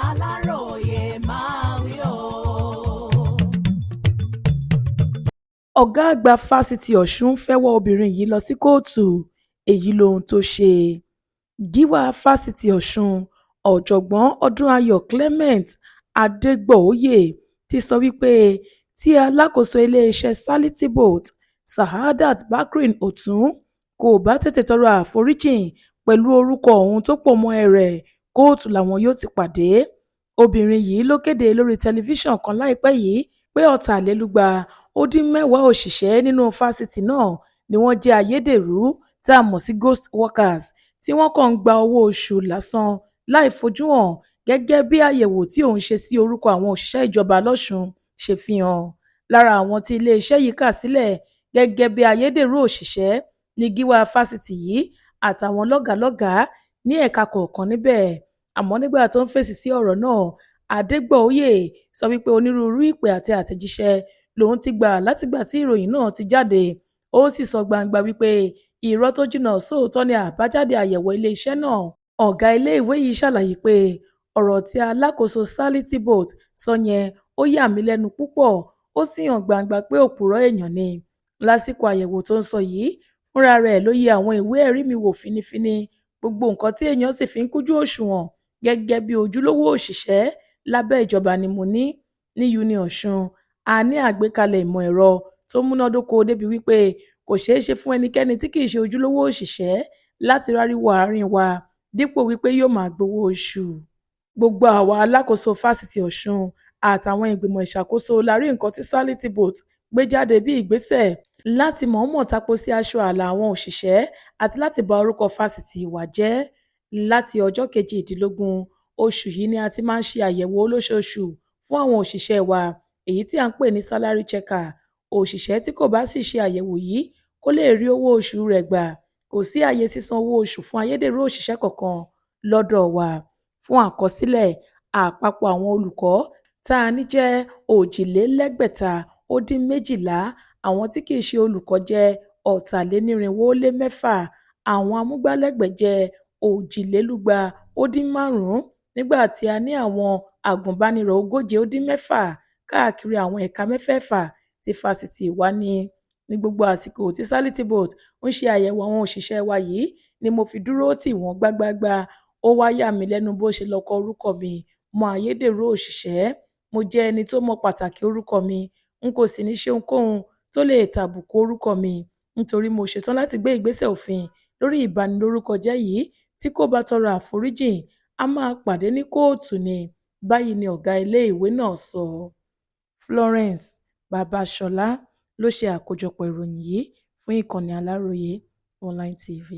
Aláròye máa wí o. ọ̀gá àgbà fásitì ọ̀ṣun fẹ́ wọ́ obìnrin yìí lọ sí kóòtù èyí lohun tó ṣe. gíwá fásitì ọ̀ṣun ọ̀jọ̀gbọ́n ọdúnayọ̀ clement adégbòoyè ti sọ wípé tí alákòóso iléeṣẹ́ sality boat sahadat bakrin ọ̀tún kò bá tètè tọrọ àforíjìn pẹ̀lú orúkọ ohun tó pọ̀ mọ́ ẹ rẹ̀ kóòtù làwọn yóò ti pàdé. obìnrin yìí ló kéde lórí tẹlifíṣàn kan láìpẹ́ yìí pé ọ̀tàlélúgba ó dín mẹ́wàá òṣìṣẹ́ nínú fásitì náà ni wọ́n jẹ́ ayédèrú tá a mọ̀ sí ghost workers tí wọ́n kàn ń gba owó oṣù lásán láì fojú hàn gẹ́gẹ́ bí àyẹ̀wò tí òun ṣe sí orúkọ àwọn òṣìṣẹ́ ìjọba lọ́sùn ṣe fi hàn. lára àwọn tí iléeṣẹ́ yìí kà sílẹ̀ gẹ́gẹ́ bí ayédèrú òṣìṣẹ́ ní gíwá fásitì yìí àtàwọn lọ́gàálọ́gàá ní ẹ̀ka kọ̀ọ̀kan níbẹ̀. àmọ́ nígbà tó ń fèsì sí ọ̀rọ̀ náà adégbòoyè sọ wípé onírúurú ìpè àti àtẹ̀jíṣẹ́ lòun ti gbà látìgbà tí ìròyìn náà ti jáde. ó sì sọ gbangba wípé irọ́ tó jìnnà sóòótọ́ ni àbájáde àyẹ̀wò iléeṣẹ́ náà. ọ̀gá iléèwé yìí ṣàlàyé pé ọ̀rọ̀ tí alákòóso sality boat sọ yẹn ó yà mí lẹ́nu púpọ̀ ó sì hàn gbangba pé òpùrọ́ èèyàn ni. lásìkò àyẹ̀wò tó ń sọ yìí fúnra rẹ̀ ló yẹ àwọn ìwé ẹ̀rí mi wò fínífíní gbogbo nǹkan tí èèyàn sì fi ń kúnjú òṣùwọ̀n gẹ́gẹ́ bí ojúlówó òṣìṣẹ́ lábẹ́ ìjọba ni mo ní uni ọ̀ṣun a ní àgbékalẹ̀ ìmọ̀ ẹ̀rọ tó múnádóko débi wípé kò ṣeé ṣe fún ẹnikẹ́ni tí kìí ṣe ojúlówó òṣìṣẹ́ láti ráríwọ àárín wa dípò wípé yóò máa gbowó oṣù. gbogbo àwa alákòóso fásitì ọ̀ṣun àtàwọn ìgbìmọ̀ ìṣàkóso la rí nǹkan tí sality boat gbé jáde bí ìgbésẹ̀ láti mọ̀ọ́mọ̀ tapo sí aṣọ ààlà àwọn òṣìṣẹ́ àti láti ba orúkọ fásitì wa jẹ́. láti ọjọ́ 18 oṣù yìí ni a ti máa ń ṣe àyẹ̀wò olóṣooṣù fún àwọn òṣìṣẹ́ wa èyí tí à ń pè ní salary checker. òṣìṣẹ́ tí kò bá sì ṣe àyẹ̀wò yìí kó lè rí owó oṣù rẹ̀ gbà. kò sí àyè sísan owó oṣù fún ayédèrú òṣìṣẹ́ kankan lọ́dọ̀ wa. fún àkọsílẹ̀ àpapọ̀ àwọn olùkọ́ tá a ní jẹ́ 2,612 àwọn tí kìí ṣe olùkọ́ jẹ́ 496 àwọn amúgbálẹ́gbẹ̀ẹ́ jẹ́ 2,215 nígbà tí a ní àwọn agùnbánirọ̀ 136 káàkiri àwọn ẹ̀ka mẹ́fẹ̀ẹ̀fà tí fásitì wa ní. ní gbogbo àsìkò tí sality boat ń ṣe àyẹ̀wò àwọn òṣìṣẹ́ wa yìí ni mo fi dúró tì wọ́n gbágbáágbá. ó wá yà mí lẹ́nu bó ṣe lọ kọ orúkọ mi mọ́ ayédèrú òṣìṣẹ́. mo jẹ́ ẹni tó mọ pàtàkì orúkọ mi n kò sì ní ṣe ohunkóhun tó lè tàbùkù orúkọ mi nítorí mo ṣetán láti gbé ìgbésẹ̀ òfin lórí ìbanilórúkọjẹ́ yìí tí kò bá tọrọ àforíjìn a máa pàdé ní kóòtù ni. báyìí ni ọ̀gá iléèwé náà sọ. Florence Babasola ló ṣe àkójọpọ̀ ìròyìn yìí fún ìkànnì Aláròye Online TV.